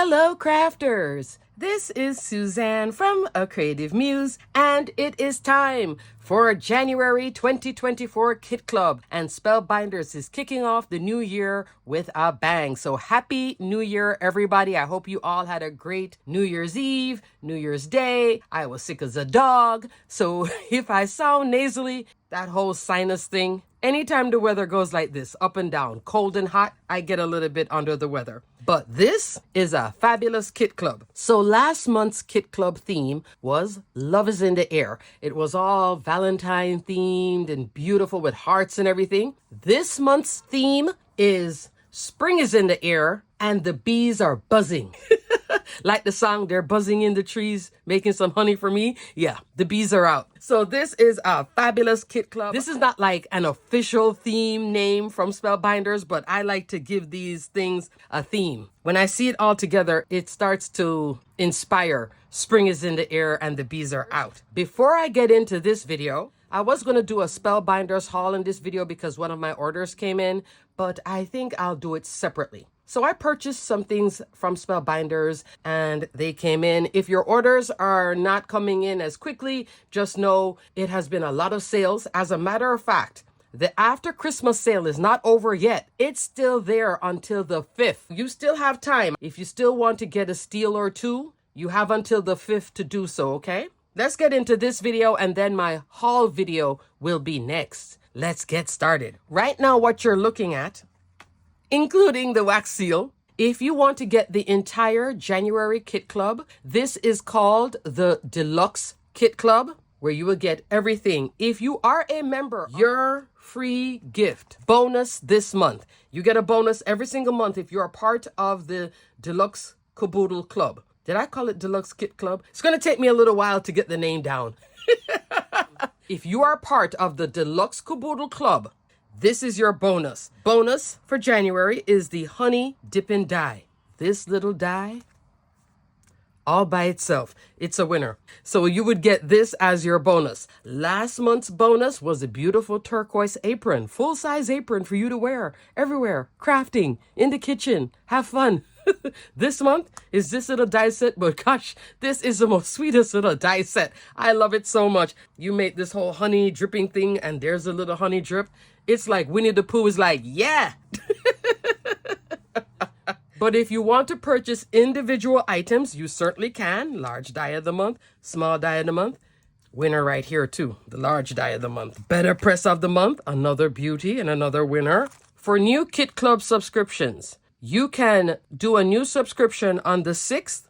Hello crafters! This is Suzanne from A Creative Muse, and it is time for January 2024 Kit Club, and Spellbinders is kicking off the new year with a bang. So happy New Year, everybody. I hope you all had a great New Year's Eve, New Year's Day. I was sick as a dog, so if I sound nasally, that whole sinus thing, anytime the weather goes like this, up and down, cold and hot, I get a little bit under the weather. But this is a fabulous Kit Club. So last month's Kit Club theme was Love is in the Air. It was all Valentine themed and beautiful with hearts and everything. This month's theme is Spring is in the Air and the bees are buzzing. Like the song, they're buzzing in the trees, making some honey for me. Yeah, the bees are out. So this is a fabulous Kit Club. This is not like an official theme name from Spellbinders, but I like to give these things a theme. When I see it all together, it starts to inspire. Spring is in the air and the bees are out. Before I get into this video, I was going to do a Spellbinders haul in this video because one of my orders came in, but I think I'll do it separately. So I purchased some things from Spellbinders and they came in. If your orders are not coming in as quickly, just know it has been a lot of sales. As a matter of fact, the after Christmas sale is not over yet. It's still there until the 5th. You still have time. If you still want to get a steal or two, you have until the 5th to do so, okay? Let's get into this video and then my haul video will be next. Let's get started. Right now, what you're looking at, including the wax seal. If you want to get the entire January Kit Club, this is called the Deluxe Kit Club, where you will get everything. If you are a member, your free gift bonus this month. You get a bonus every single month if you're a part of the Deluxe Caboodle Club. Did I call it Deluxe Kit Club? It's going to take me a little while to get the name down. If you are part of the Deluxe Caboodle Club, this is your bonus. Bonus for January is the honey dipping die. This little die, all by itself, it's a winner. So you would get this as your bonus. Last month's bonus was a beautiful turquoise apron, full-size apron for you to wear everywhere, crafting, in the kitchen, have fun. This month is this little die set, but gosh, this is the most sweetest little die set. I love it so much. You make this whole honey dripping thing and there's a little honey drip. It's like Winnie the Pooh is like, yeah. But if you want to purchase individual items, you certainly can. Large die of the month, small die of the month. Winner right here too, the large die of the month. Better press of the month, another beauty and another winner. For new Kit Club subscriptions, you can do a new subscription on the 6th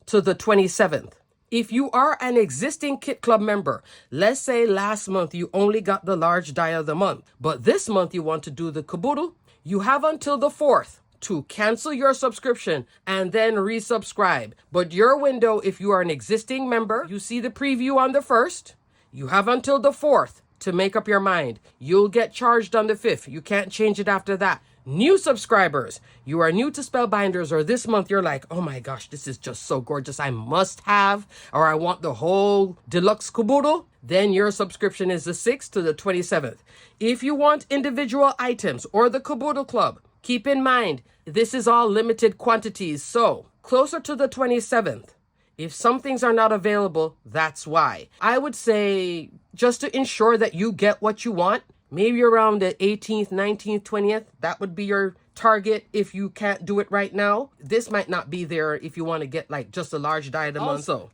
to the 27th. If you are an existing Kit Club member, let's say last month you only got the large die of the month, but this month you want to do the caboodle, you have until the 4th to cancel your subscription and then resubscribe. But your window, if you are an existing member, you see the preview on the 1st, you have until the 4th to make up your mind. You'll get charged on the 5th. You can't change it after that. New subscribers, you are new to Spellbinders, or this month you're like, oh my gosh, this is just so gorgeous, I must have, or I want the whole Deluxe Caboodle, then your subscription is the 6th to the 27th. If you want individual items or the Caboodle Club, keep in mind, this is all limited quantities, so closer to the 27th. If some things are not available, that's why. I would say, just to ensure that you get what you want, maybe around the 18th, 19th, 20th, that would be your target if you can't do it right now. This might not be there if you want to get like just a large die of the month. Also,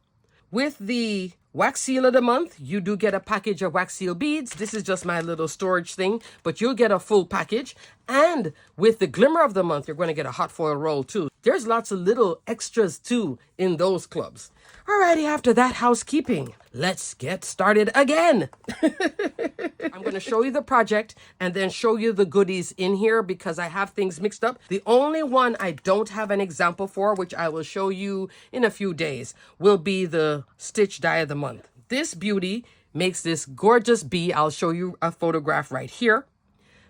with the wax seal of the month, you do get a package of wax seal beads. This is just my little storage thing, but you'll get a full package. And with the glimmer of the month, you're going to get a hot foil roll too. There's lots of little extras too in those clubs. Alrighty, after that housekeeping, let's get started again. I'm going to show you the project and then show you the goodies in here because I have things mixed up. The only one I don't have an example for, which I will show you in a few days, will be the stitch die of the month. This beauty makes this gorgeous bee. I'll show you a photograph right here.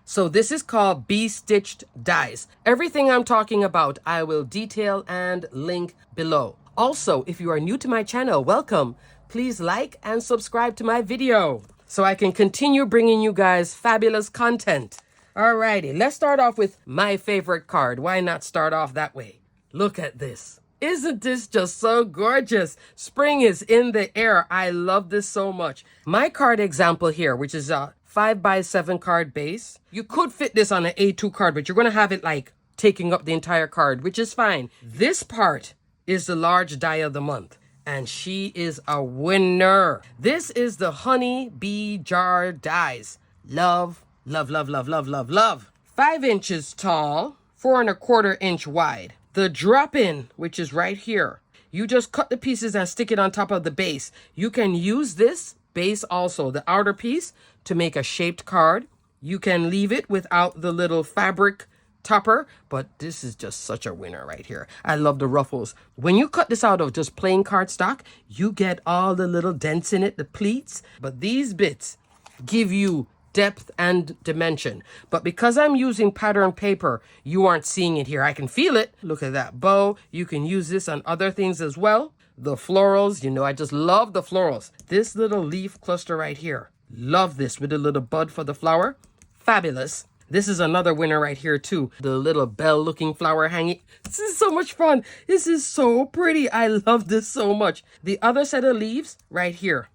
So this is called bee stitched dies. Everything I'm talking about, I will detail and link below. Also, if you are new to my channel, welcome. Please like and subscribe to my video so I can continue bringing you guys fabulous content. Alrighty, let's start off with my favorite card. Why not start off that way? Look at this. Isn't this just so gorgeous? Spring is in the air. I love this so much. My card example here, which is a 5x7 card base. You could fit this on an A2 card, but you're going to have it like taking up the entire card, which is fine. This part is the large die of the month, and she is a winner. This is the Honey Bee Jar Dies. Love, love, love, love, love, love, love. 5 inches tall, 4¼ inch wide. The drop-in, which is right here, you just cut the pieces and stick it on top of the base. You can use this base also, the outer piece, to make a shaped card. You can leave it without the little fabric topper, but this is just such a winner right here. I love the ruffles. When you cut this out of just plain cardstock, you get all the little dents in it, the pleats, but these bits give you depth and dimension. But because I'm using pattern paper, you aren't seeing it here. I can feel it. Look at that bow. You can use this on other things as well. The florals, you know, I just love the florals. This little leaf cluster right here. Love this with a little bud for the flower. Fabulous. This is another winner right here too. The little bell looking flower hanging. This is so much fun. This is so pretty. I love this so much. The other set of leaves right here.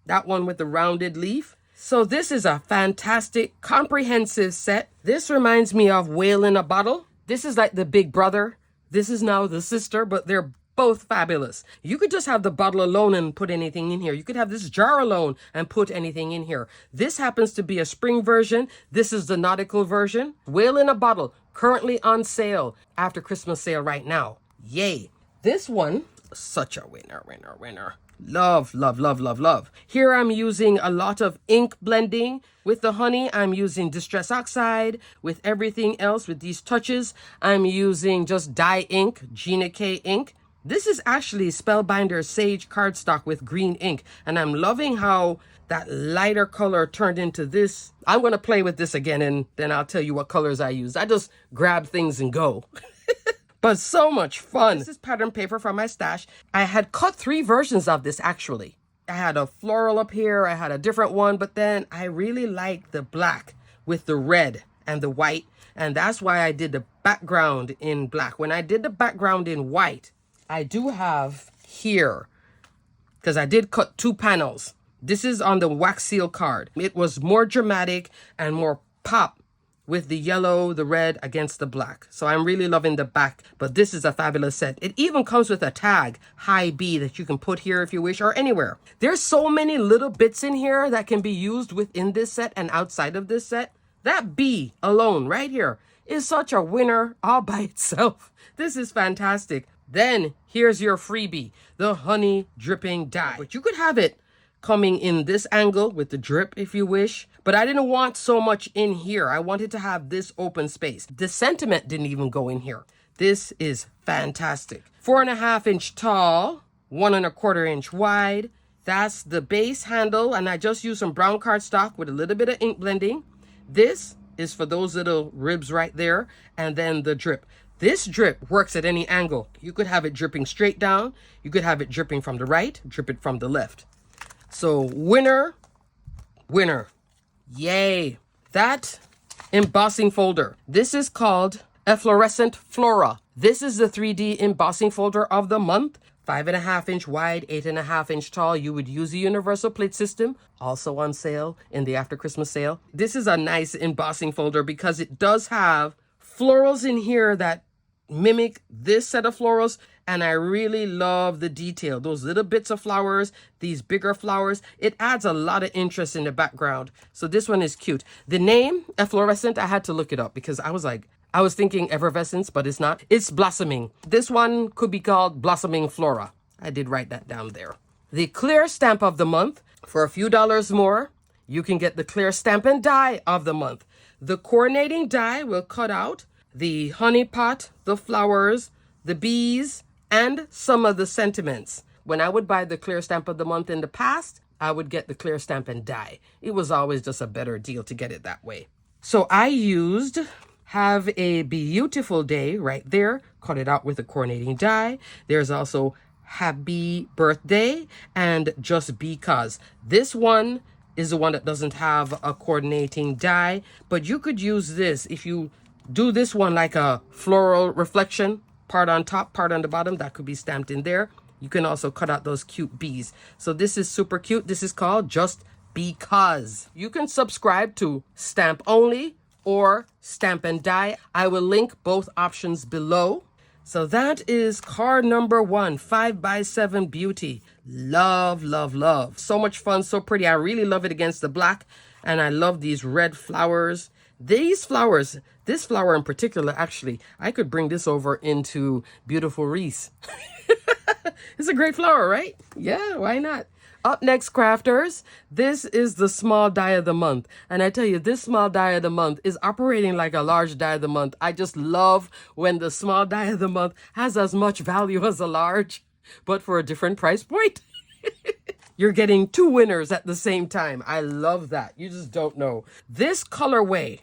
That one with the rounded leaf. So this is a fantastic, comprehensive set. This reminds me of Whale in a Bottle. This is like the big brother. This is now the sister, but they're both fabulous. You could just have the bottle alone and put anything in here. You could have this jar alone and put anything in here. This happens to be a spring version. This is the nautical version. Whale in a Bottle, currently on sale after Christmas sale right now. Yay. This one, such a winner, winner, winner. Love, love, love, love, love. Here I'm using a lot of ink blending. With the honey, I'm using Distress Oxide. With everything else, with these touches, I'm using just dye ink, Gina K ink. This is actually Spellbinders Sage cardstock with green ink. And I'm loving how that lighter color turned into this. I'm going to play with this again, and then I'll tell you what colors I use. I just grab things and go. But so much fun. This is pattern paper from my stash. I had cut 3 versions of this actually. I had a floral up here. I had a different one, but then I really like the black with the red and the white. And that's why I did the background in black. When I did the background in white, I do have here, because I did cut 2 panels. This is on the wax seal card. It was more dramatic and more pop with the yellow, the red against the black. So I'm really loving the back, but this is a fabulous set. It even comes with a tag, High B, that you can put here if you wish, or anywhere. There's so many little bits in here that can be used within this set and outside of this set. That B alone right here is such a winner all by itself. This is fantastic. Then here's your freebie, the honey dripping die. But you could have it coming in this angle with the drip if you wish. But I didn't want so much in here. I wanted to have this open space. The sentiment didn't even go in here. This is fantastic. 4½ inch tall, 1¼ inch wide. That's the base handle. And I just used some brown cardstock with a little bit of ink blending. This is for those little ribs right there. And then the drip. This drip works at any angle. You could have it dripping straight down. You could have it dripping from the right, drip it from the left. So winner, winner. Yay. That embossing folder. This is called Eflorescent Flora. This is the 3D embossing folder of the month. 5½ inch wide, 8½ inch tall. You would use the universal plate system, also on sale in the after Christmas sale. This is a nice embossing folder because it does have florals in here that mimic this set of florals, and I really love the detail. Those little bits of flowers, these bigger flowers, it adds a lot of interest in the background. So this one is cute. The name Eflorescent, I had to look it up because I was thinking effervescence, but it's not. It's blossoming. This one could be called Blossoming Flora. I did write that down there. The clear stamp of the month, for a few dollars more, you can get the clear stamp and die of the month. The coordinating die will cut out the honey pot, the flowers, the bees, and some of the sentiments. When I would buy the clear stamp of the month in the past, I would get the clear stamp and die. It was always just a better deal to get it that way. So I used Have a Beautiful Day right there, cut it out with a coordinating die. There's also Happy Birthday and Just Because. This one is the one that doesn't have a coordinating die, but you could use this if you do this one like a floral reflection. part on top, part on the bottom. That could be stamped in there. You can also cut out those cute bees. So this is super cute. This is called Just Because. You can subscribe to Stamp Only or Stamp and Die. I will link both options below. So that is card number 1, 5x7 Beauty. Love, love, love. So much fun, so pretty. I really love it against the black. And I love these red flowers. These flowers, this flower in particular, actually, I could bring this over into Beautiful Wreaths. It's a great flower, right? Yeah, why not? Up next, crafters, this is the small die of the month. And I tell you, this small die of the month is operating like a large die of the month. I just love when the small die of the month has as much value as a large, but for a different price point. You're getting 2 winners at the same time. I love that. You just don't know. This colorway,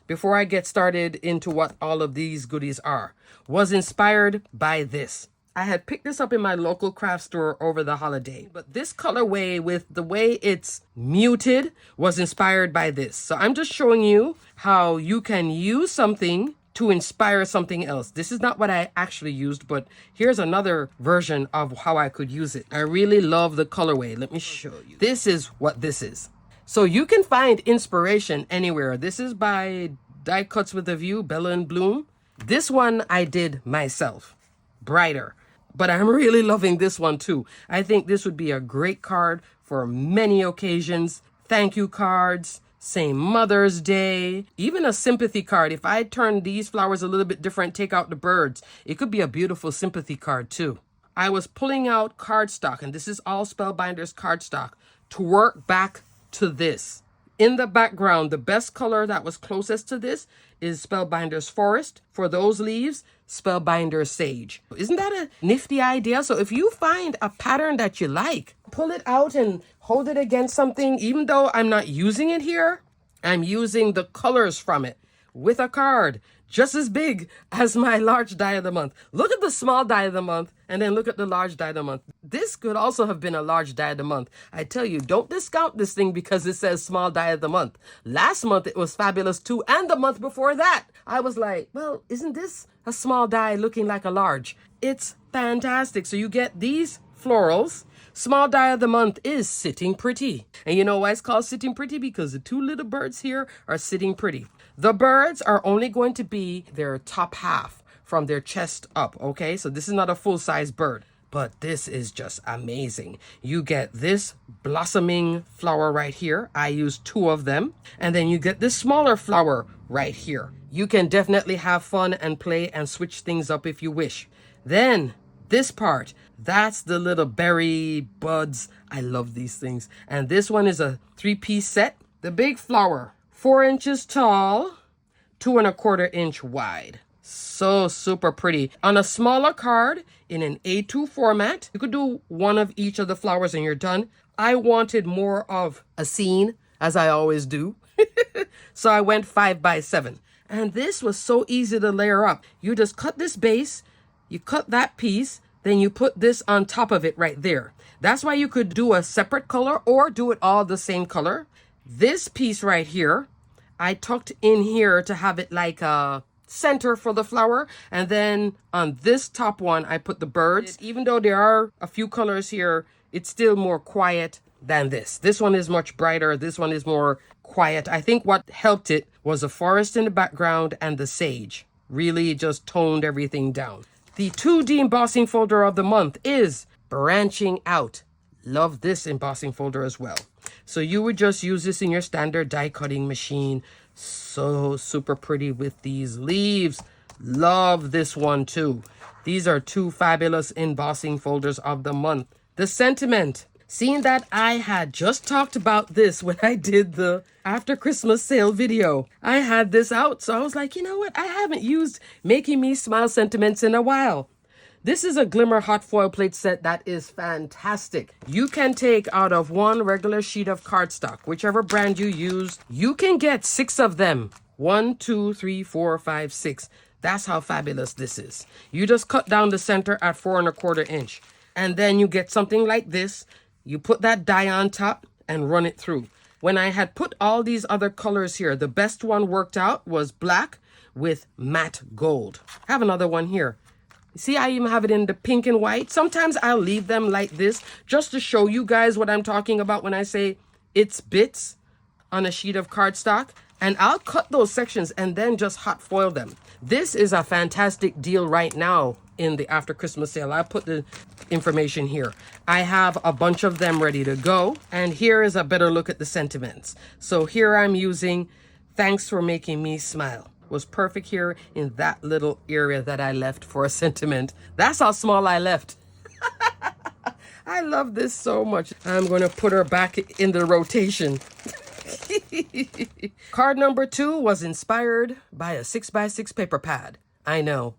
before I get started into what all of these goodies are, was inspired by this. I had picked this up in my local craft store over the holiday, but this colorway with the way it's muted was inspired by this. So I'm just showing you how you can use something to inspire something else. This is not what I actually used, but here's another version of how I could use it. I really love the colorway. Let me show you. This is what this is. So you can find inspiration anywhere. This is by Die Cuts with a View, Bella and Bloom. This one I did myself, brighter. But I'm really loving this one too. I think this would be a great card for many occasions. Thank you cards, say Mother's Day, even a sympathy card. If I turn these flowers a little bit different, take out the birds, it could be a beautiful sympathy card too. I was pulling out cardstock, and this is all Spellbinders cardstock, to work back to this. In the background, the best color that was closest to this is Spellbinders Forest. For those leaves, Spellbinders Sage. Isn't that a nifty idea? So if you find a pattern that you like, pull it out and hold it against something. Even though I'm not using it here, I'm using the colors from it with a card just as big as my large die of the month. Look at the small die of the month and then look at the large die of the month. This could also have been a large die of the month. I tell you, don't discount this thing because it says small die of the month. Last month it was fabulous too, and the month before that. I was like, well, isn't this a small die looking like a large? It's fantastic. So you get these florals. Small die of the month is Sitting Pretty. And you know why it's called Sitting Pretty? Because the 2 little birds here are sitting pretty. The birds are only going to be their top half from their chest up, okay? So this is not a full-size bird, but this is just amazing. You get this blossoming flower right here. I used 2 of them. And then you get this smaller flower right here. You can definitely have fun and play and switch things up if you wish. Then this part, that's the little berry buds. I love these things. And this one is a 3-piece set. The big flower, 4 inches tall, 2 1/4 inch wide. So super pretty. On a smaller card in an A2 format, you could do 1 of each of the flowers and you're done. I wanted more of a scene, as I always do. So I went 5x7. And this was so easy to layer up. You just cut this base, you cut that piece, then you put this on top of it right there. That's why you could do a separate color or do it all the same color. This piece right here, I tucked in here to have it like a center for the flower. And then on this top one, I put the birds. Even though there are a few colors here, it's still more quiet than this. This one is much brighter. This one is more quiet. I think what helped it was the forest in the background and the sage. Really just toned everything down. The 2D embossing folder of the month is Branching Out. Love this embossing folder as well. So you would just use this in your standard die cutting machine. So super pretty with these leaves. Love this one too. These are 2 fabulous embossing folders of the month. The sentiment. Seeing that I had just talked about this when I did the after Christmas sale video, I had this out. So I was like, you know what? I haven't used Making Me Smile sentiments in a while. This is a Glimmer hot foil plate set that is fantastic. You can take out of 1 regular sheet of cardstock, whichever brand you use, you can get 6 of them. 1, 2, 3, 4, 5, 6. That's how fabulous this is. You just cut down the center at 4 1/4 inch. And then you get something like this. You put that die on top and run it through. When I had put all these other colors here, the best one worked out was black with matte gold. I have another one here. See, I even have it in the pink and white. Sometimes I'll leave them like this just to show you guys what I'm talking about when I say it's bits on a sheet of cardstock. And I'll cut those sections and then just hot foil them. This is a fantastic deal right now in the after Christmas sale. I'll put the information here. I have a bunch of them ready to go. And here is a better look at the sentiments. So here I'm using "Thanks for Making Me Smile." Was perfect here in that little area that I left for a sentiment. That's how small I left. I love this so much. I'm going to put her back in the rotation. Card number 2 was inspired by a 6x6 paper pad. I know.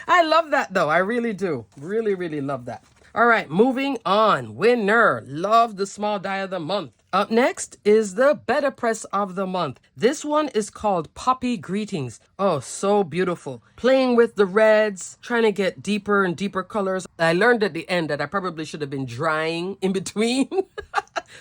I love that though. I really do. Really, really love that. All right, moving on. Winner. Love the small die of the month. Up next is the Better Press of the month. This one is called Poppy Greetings. Oh, so beautiful. Playing with the reds, trying to get deeper and deeper colors. I learned at the end that I probably should have been drying in between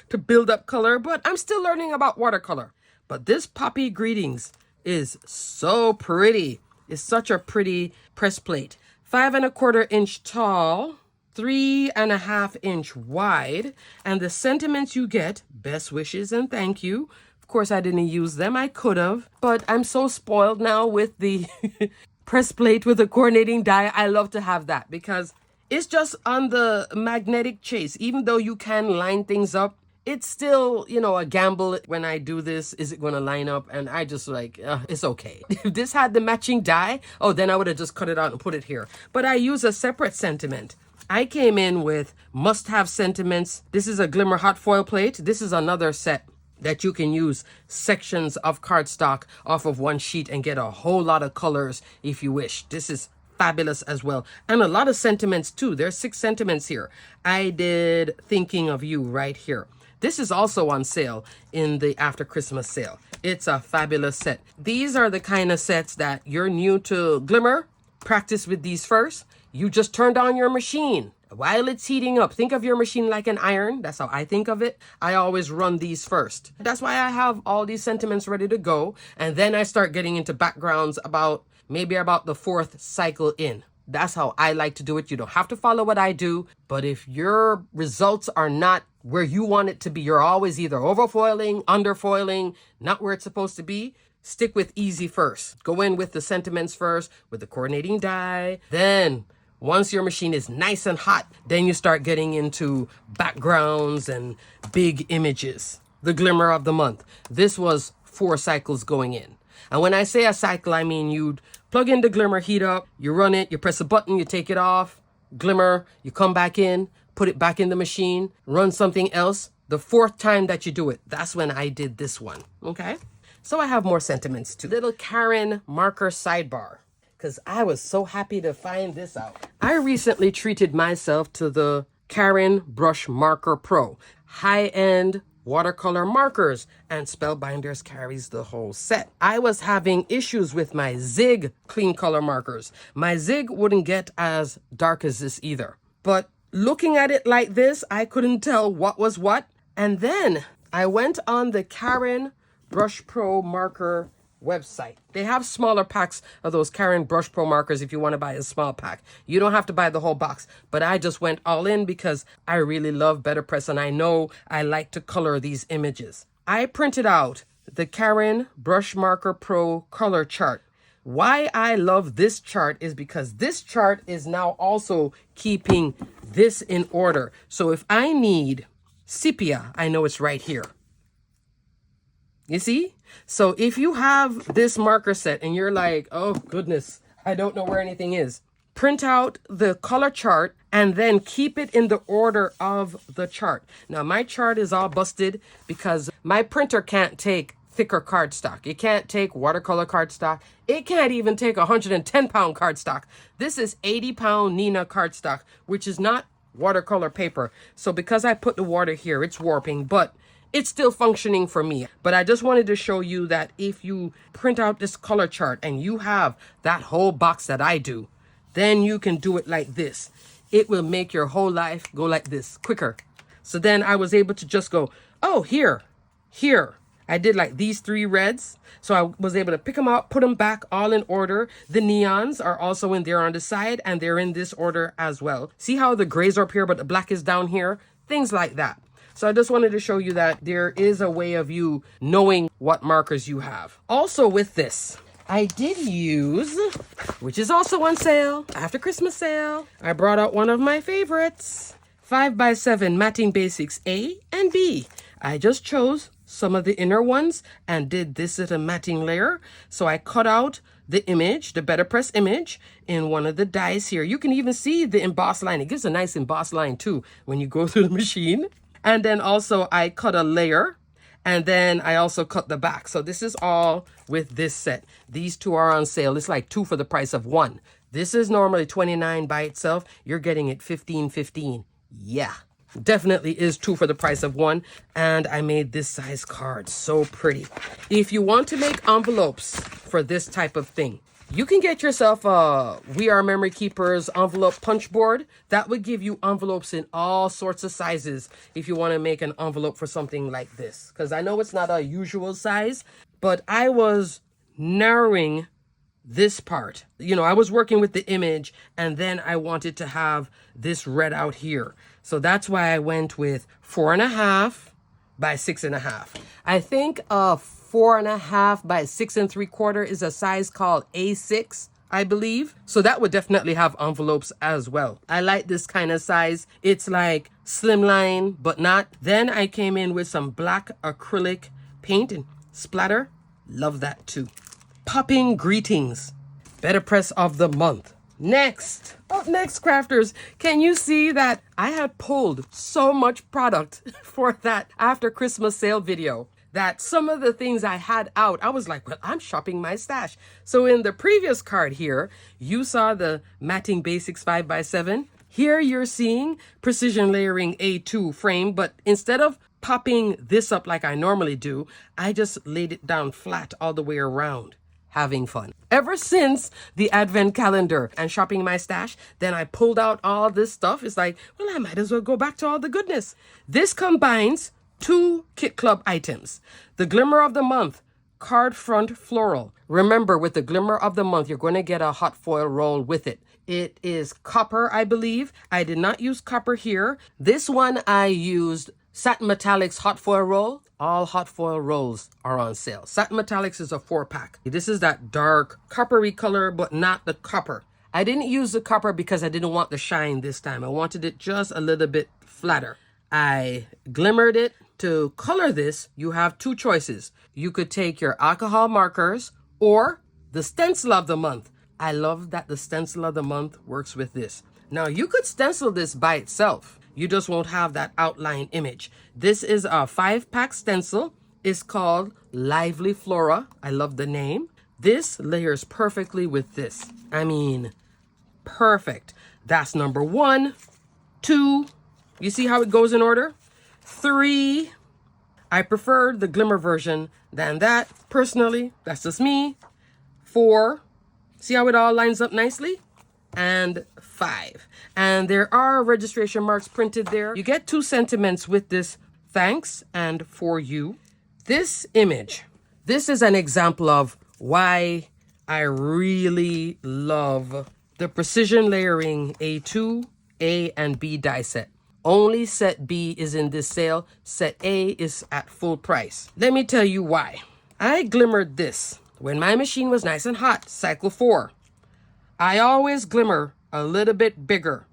to build up color, but I'm still learning about watercolor. But this Poppy Greetings is so pretty. It's such a pretty press plate. 5¼ inch tall, 3½ inch wide, and the sentiments you get: best wishes and thank you. Of course, I didn't use them. I could have, but I'm so spoiled now with the press plate with the coordinating die. I love to have that because it's just on the magnetic chase. Even though you can line things up, it's still, you know, a gamble when I do this. Is it going to line up? And I just like, it's okay. If this had the matching die, oh, then I would have just cut it out and put it here. But I use a separate sentiment. I came in with must-have sentiments. This is a glimmer hot foil plate. This is another set that you can use sections of cardstock off of one sheet and get a whole lot of colors if you wish. This is fabulous as well. And a lot of sentiments too. There's 6 sentiments here. I did Thinking of You right here. This is also on sale in the after Christmas sale. It's a fabulous set. These are the kind of sets that you're new to glimmer. Practice with these first. You just turned on your machine. While it's heating up, think of your machine like an iron. That's how I think of it. I always run these first. That's why I have all these sentiments ready to go. And then I start getting into backgrounds maybe about the 4th cycle in. That's how I like to do it. You don't have to follow what I do. But if your results are not where you want it to be, you're always either overfoiling, underfoiling, not where it's supposed to be, stick with easy first. Go in with the sentiments first, with the coordinating die. Then once your machine is nice and hot, then you start getting into backgrounds and big images. The glimmer of the month. This was 4 cycles going in. And when I say a cycle, I mean you'd plug in the glimmer, heat up, you run it, you press a button, you take it off, glimmer, you come back in, put it back in the machine, run something else. The 4th time that you do it, that's when I did this one, okay? So I have more sentiments too. Little Karen marker sidebar, because I was so happy to find this out. I recently treated myself to the Karen Brush Marker Pro. High-end watercolor markers, and Spellbinders carries the whole set. I was having issues with my Zig clean color markers. My Zig wouldn't get as dark as this either. But looking at it like this, I couldn't tell what was what. And then I went on the Karen Brush Pro marker website. They have smaller packs of those Karen Brush Pro markers if you want to buy a small pack. You don't have to buy the whole box, but I just went all in because I really love Better Press and I know I like to color these images. I printed out the Karen Brush Marker Pro color chart. Why I love this chart is because this chart is now also keeping this in order. So if I need sepia, I know it's right here. You see? So if you have this marker set and you're like, oh goodness, I don't know where anything is, print out the color chart and then keep it in the order of the chart. Now my chart is all busted because my printer can't take thicker cardstock. It can't take watercolor cardstock. It can't even take 110-pound cardstock. This is 80-pound Nina cardstock, which is not watercolor paper. So because I put the water here, it's warping, but it's still functioning for me. But I just wanted to show you that if you print out this color chart and you have that whole box that I do, then you can do it like this. It will make your whole life go like this quicker. So then I was able to just go, oh, here, I did like these 3 reds. So I was able to pick them out, put them back all in order. The neons are also in there on the side, and they're in this order as well. See how the grays are up here, but the black is down here? Things like that. So I just wanted to show you that there is a way of you knowing what markers you have. Also with this, I did use, which is also on sale, after Christmas sale, I brought out one of my favorites, 5x7 Matting Basics A and B. I just chose some of the inner ones and did this little matting layer. So I cut out the image, the Better Press image, in one of the dies here. You can even see the embossed line. It gives a nice embossed line too when you go through the machine. And then also I cut a layer, and then I also cut the back. So this is all with this set. These 2 are on sale. It's like 2 for the price of 1. This is normally $29 by itself. You're getting it $15.15. Yeah, definitely is 2 for the price of 1. And I made this size card. So pretty. If you want to make envelopes for this type of thing, you can get yourself a We Are Memory Keepers envelope punch board. That would give you envelopes in all sorts of sizes if you want to make an envelope for something like this. Because I know it's not a usual size, but I was narrowing this part. You know, I was working with the image, and then I wanted to have this red out here. So that's why I went with 4.5 by 6.5. I think 4.5 by 6 3/4 is a size called A6, I believe. So that would definitely have envelopes as well. I like this kind of size. It's like slimline, but not. Then I came in with some black acrylic paint and splatter. Love that too. Popping greetings. Better Press of the month. Next, up next, crafters, can you see that I had pulled so much product for that after Christmas sale video that some of the things I had out, I was like, well, I'm shopping my stash. So in the previous card here, you saw the Matting Basics 5x7. Here you're seeing Precision Layering A2 frame, but instead of popping this up like I normally do, I just laid it down flat all the way around. Having fun. Ever since the advent calendar and shopping my stash, then I pulled out all this stuff. It's like, well, I might as well go back to all the goodness. This combines 2 Kit Club items. The Glimmer of the Month, card front floral. Remember, with the Glimmer of the Month, you're going to get a hot foil roll with it. It is copper, I believe. I did not use copper here. This one I used Satin Metallics hot foil roll. All hot foil rolls are on sale. Satin Metallics is a 4-pack. This is that dark coppery color, but not the copper. I didn't use the copper because I didn't want the shine this time. I wanted it just a little bit flatter. I glimmered it. To color this, you have 2 choices. You could take your alcohol markers or the stencil of the month. I love that the stencil of the month works with this. Now, you could stencil this by itself. You just won't have that outline image. This is a 5-pack stencil. It's called Lively Flora. I love the name. This layers perfectly with this. I mean, perfect. That's number 1, 2. You see how it goes in order? 3. I prefer the glimmer version than that. Personally, that's just me. 4. See how it all lines up nicely? And 5. And there are registration marks printed there. You get 2 sentiments with this, thanks and for you. This image, this is an example of why I really love the Precision Layering A2, A, and B die set. Only set B is in this sale. Set A is at full price. Let me tell you why. I glimmered this when my machine was nice and hot, cycle 4. I always glimmer a little bit bigger.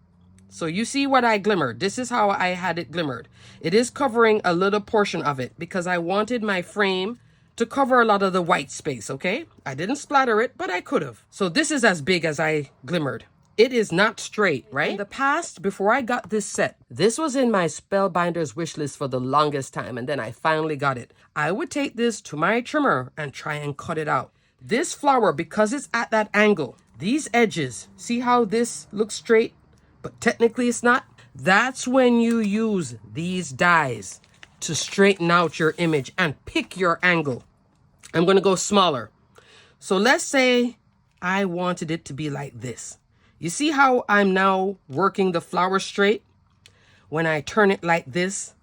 So you see what I glimmered. This is how I had it glimmered. It is covering a little portion of it because I wanted my frame to cover a lot of the white space, okay? I didn't splatter it, but I could have. So this is as big as I glimmered. It is not straight, right? In the past, before I got this set, this was in my Spellbinders wish list for the longest time, and then I finally got it. I would take this to my trimmer and try and cut it out. This flower, because it's at that angle, these edges, see how this looks straight, but technically it's not? That's when you use these dies to straighten out your image and pick your angle. I'm going to go smaller. So let's say I wanted it to be like this. You see how I'm now working the flower straight? When I turn it like this,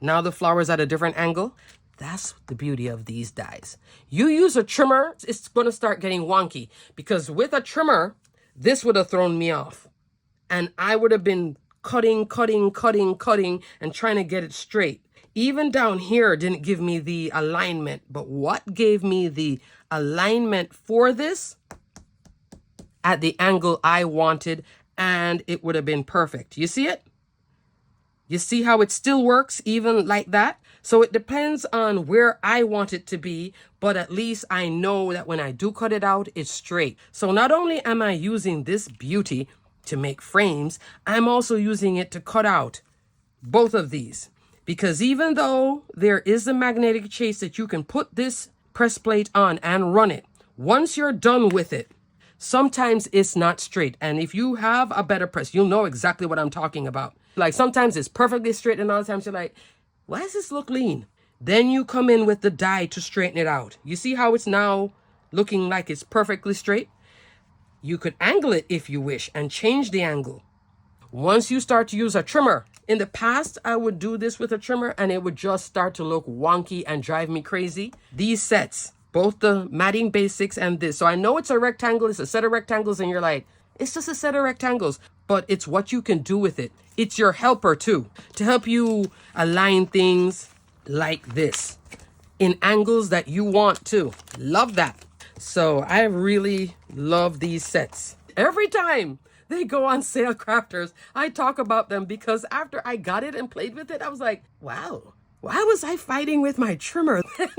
now the flower is at a different angle. That's the beauty of these dies. You use a trimmer, it's going to start getting wonky, because with a trimmer, this would have thrown me off. And I would have been cutting, and trying to get it straight. Even down here didn't give me the alignment. But what gave me the alignment for this? At the angle I wanted, and it would have been perfect. You see it? You see how it still works even like that? So it depends on where I want it to be, but at least I know that when I do cut it out, it's straight. So not only am I using this beauty to make frames, I'm also using it to cut out both of these. Because even though there is a magnetic chase that you can put this press plate on and run it, once you're done with it, sometimes it's not straight. And if you have a better press, you'll know exactly what I'm talking about. Like sometimes it's perfectly straight and other times you're like, why does this look lean? Then you come in with the die to straighten it out. You see how it's now looking like it's perfectly straight? You could angle it if you wish and change the angle. Once you start to use a trimmer, in the past, I would do this with a trimmer and it would just start to look wonky and drive me crazy. These sets, both the matting basics and this. So I know it's a rectangle, it's a set of rectangles and you're like, it's just a set of rectangles, but it's what you can do with it. It's your helper too, to help you align things like this in angles that you want to. Love that. So I really love these sets. Every time they go on sale, crafters, I talk about them because after I got it and played with it, I was like, wow, why was I fighting with my trimmer then?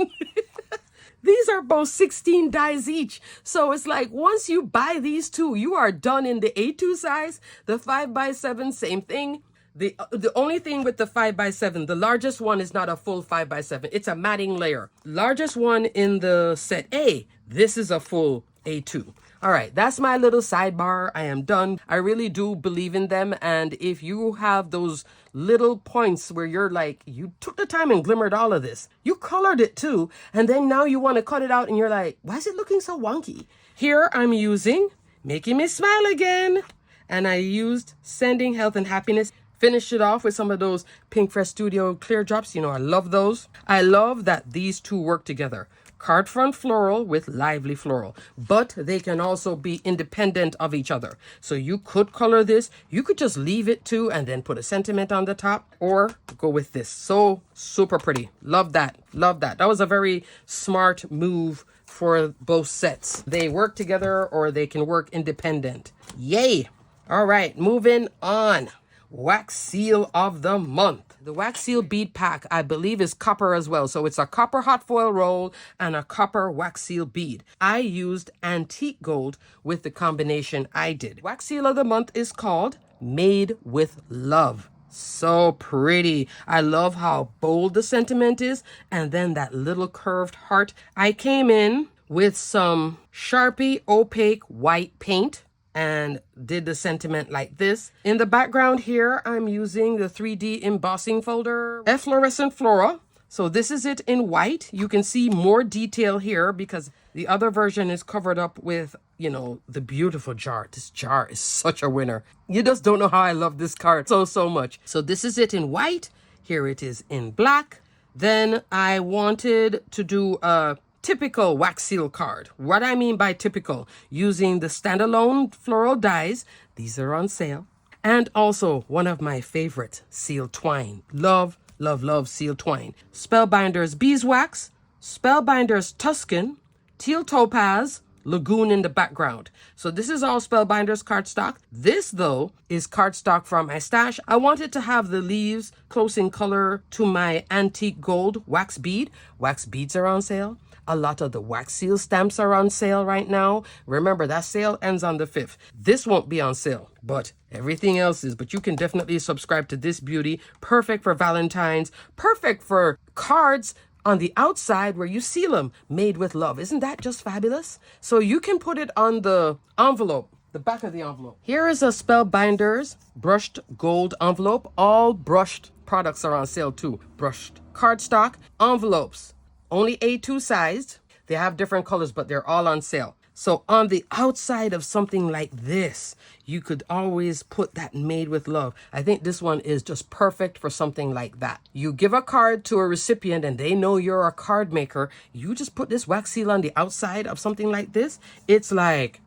These are both 16 dies each. So it's like once you buy these two, you are done in the A2 size. The 5x7, same thing. The only thing with the 5x7, the largest one is not a full 5x7. It's a matting layer. Largest one in the set A, this is a full A2. All right, that's my little sidebar. I am done. I really do believe in them. And if you have those little points where you're like, you took the time and glimmered all of this, you colored it too, and then now you want to cut it out and you're like, why is it looking so wonky? Here I'm using Making Me Smile Again. And I used Sending Health and Happiness. Finished it off with some of those Pink Fresh Studio clear drops. You know, I love those. I love that these two work together. Card front floral with lively floral, but they can also be independent of each other. So you could color this, you could just leave it too and then put a sentiment on the top or go with this. So super pretty. Love that. Love that. That was a very smart move for both sets. They work together or they can work independent. Yay. All right, moving on. Wax seal of the month. The wax seal bead pack, I believe, is copper as well. So it's a copper hot foil roll and a copper wax seal bead. I used antique gold with the combination I did. Wax seal of the month is called Made with Love. So pretty. I love how bold the sentiment is. And then that little curved heart. I came in with some Sharpie opaque white paint and did the sentiment like this. In the background here, I'm using the 3D embossing folder, Eflorescent Flora. So this is it in white. You can see more detail here because the other version is covered up with, you know, the beautiful jar. This jar is such a winner. You just don't know how I love this card so much. So this is it in white. Here it is in black. Then I wanted to do a typical wax seal card. What I mean by typical, using the standalone floral dies. These are on sale. And also one of my favorite, seal twine. Love, love, love seal twine. Spellbinders beeswax, Spellbinders Tuscan, teal topaz, lagoon in the background. So this is all Spellbinders cardstock. This though is cardstock from my stash. I wanted to have the leaves close in color to my antique gold wax bead. Wax beads are on sale. A lot of the wax seal stamps are on sale right now. Remember, that sale ends on the 5th. This won't be on sale, but everything else is. But you can definitely subscribe to this beauty. Perfect for Valentine's. Perfect for cards on the outside where you seal them. Made with love. Isn't that just fabulous? So you can put it on the envelope, the back of the envelope. Here is a Spellbinders brushed gold envelope. All brushed products are on sale too. Brushed cardstock envelopes. Only A2 sized. They have different colors, but they're all on sale. So on the outside of something like this, you could always put that made with love. I think this one is just perfect for something like that. You give a card to a recipient and they know you're a card maker. You just put this wax seal on the outside of something like this. It's like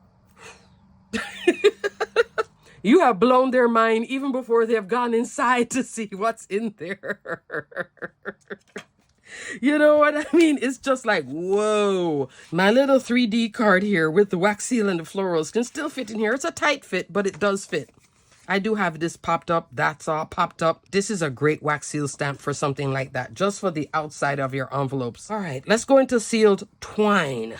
you have blown their mind even before they've gone inside to see what's in there. You know what I mean? It's just like, whoa. My little 3D card here with the wax seal and the florals can still fit in here. It's a tight fit, but it does fit. I do have this popped up. That's all popped up. This is a great wax seal stamp for something like that, just for the outside of your envelopes. All right, let's go into sealed twine.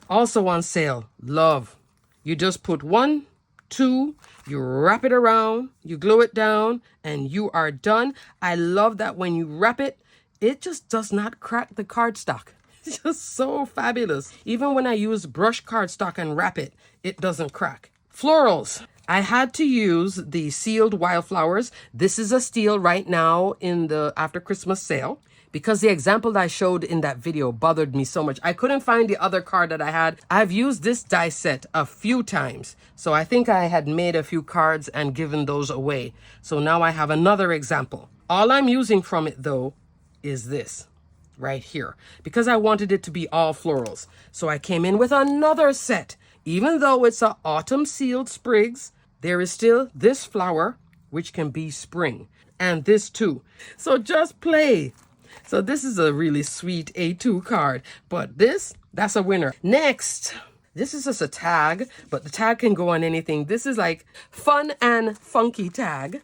Also on sale, love. You just put 1, 2, you wrap it around, you glue it down, and you are done. I love that when you wrap it, it just does not crack the cardstock. It's just so fabulous. Even when I use brush cardstock and wrap it, it doesn't crack. Florals. I had to use the sealed wildflowers. This is a steal right now in the after Christmas sale, because the example that I showed in that video bothered me so much. I couldn't find the other card that I had. I've used this die set a few times. So I think I had made a few cards and given those away. So now I have another example. All I'm using from it though is this right here, because I wanted it to be all florals. So I came in with another set. Even though it's a autumn sealed sprigs, there is still this flower, which can be spring, and this too. So just play. So this is a really sweet A2 card, but that's a winner. Next, this is just a tag, but the tag can go on anything. This is like fun and funky tag.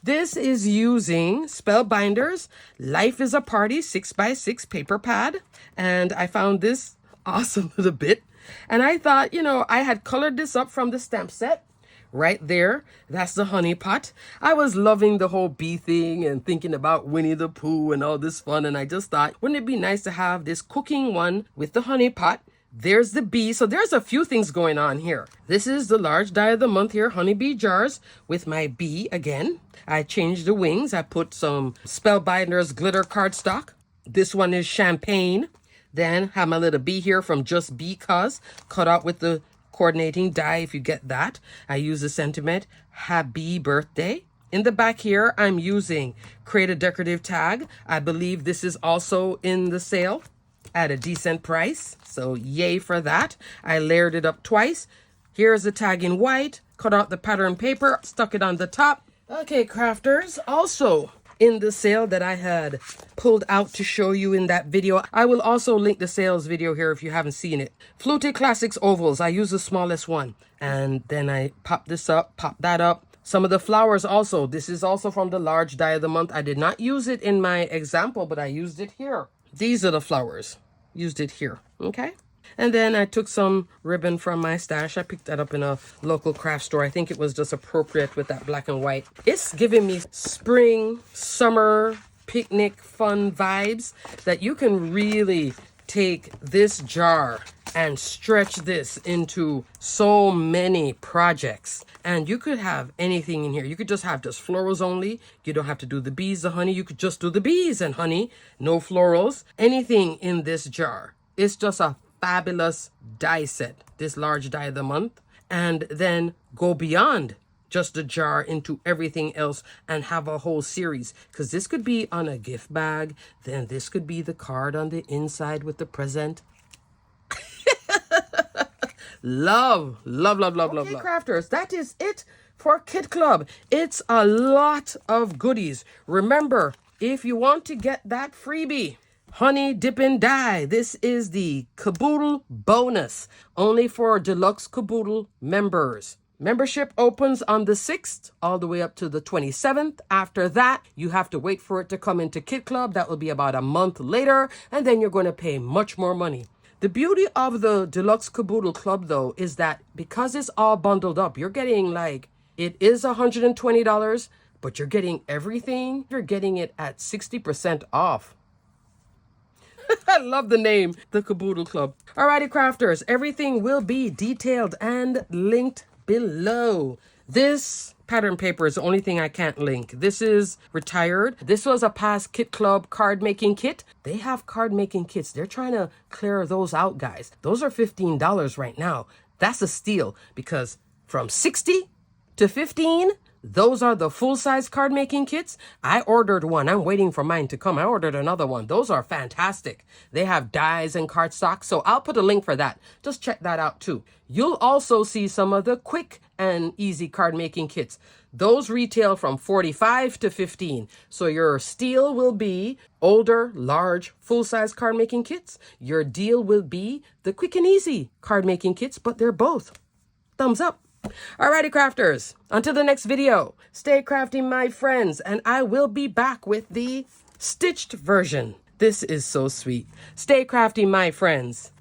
This is using Spellbinders Life is a Party 6x6 paper pad. And I found this awesome little bit. And I thought, you know, I had colored this up from the stamp set. Right there, that's the honey pot. I was loving the whole bee thing and thinking about Winnie the Pooh and all this fun. And I just thought, wouldn't it be nice to have this cooking one with the honey pot? There's the bee. So there's a few things going on here. This is the large die of the month here, honeybee jars with my bee again. I changed the wings. I put some Spellbinders glitter cardstock. This one is champagne. Then have my little bee here from Just Because, cut out with the coordinating die if you get that. I use the sentiment, happy birthday. In the back here, I'm using Create a Decorative Tag. I believe this is also in the sale at a decent price. So yay for that. I layered it up twice. Here's the tag in white, cut out the pattern paper, stuck it on the top. Okay, crafters, also in the sale that I had pulled out to show you in that video. I will also link the sales video here if you haven't seen it. Fluted Classics ovals. I use the smallest one. And then I pop this up, pop that up. Some of the flowers also. This is also from the large die of the month. I did not use it in my example, but I used it here. These are the flowers. Used it here. Okay. And then I took some ribbon from my stash. I picked that up in a local craft store. I think it was just appropriate with that black and white. It's giving me spring, summer, picnic, fun vibes that you can really take this jar and stretch this into so many projects. And you could have anything in here. You could just have just florals only. You don't have to do the bees, the honey. You could just do the bees and honey. No florals. Anything in this jar. It's just a fabulous die set, this large die of the month, and then go beyond just the jar into everything else and have a whole series, because this could be on a gift bag, then this could be the card on the inside with the present. Love, love, love, love, love, love. Crafters, that is it for Kit Club. It's a lot of goodies. Remember, if you want to get that freebie, Honey Dippin' Die. This is the Caboodle bonus, only for Deluxe Caboodle members. Membership opens on the 6th all the way up to the 27th. After that, you have to wait for it to come into Kit Club. That will be about a month later, and then you're going to pay much more money. The beauty of the Deluxe Caboodle Club, though, is that because it's all bundled up, you're getting like, it is $120, but you're getting everything. You're getting it at 60% off. I love the name, the Caboodle Club. Alrighty, crafters, everything will be detailed and linked below. This pattern paper is the only thing I can't link. This is retired. This was a past Kit Club card making kit. They have card making kits. They're trying to clear those out, guys. Those are $15 right now. That's a steal because from 60 to 15, those are the full-size card making kits. I ordered one. I'm waiting for mine to come. I ordered another one. Those are fantastic. They have dies and cardstock, so I'll put a link for that. Just check that out too. You'll also see some of the quick and easy card making kits. Those retail from 45 to 15. So your steal will be older, large, full-size card making kits. Your deal will be the quick and easy card making kits, but they're both thumbs up. Alrighty, crafters, until the next video, stay crafty, my friends, and I will be back with the stitched version. This is so sweet. Stay crafty, my friends.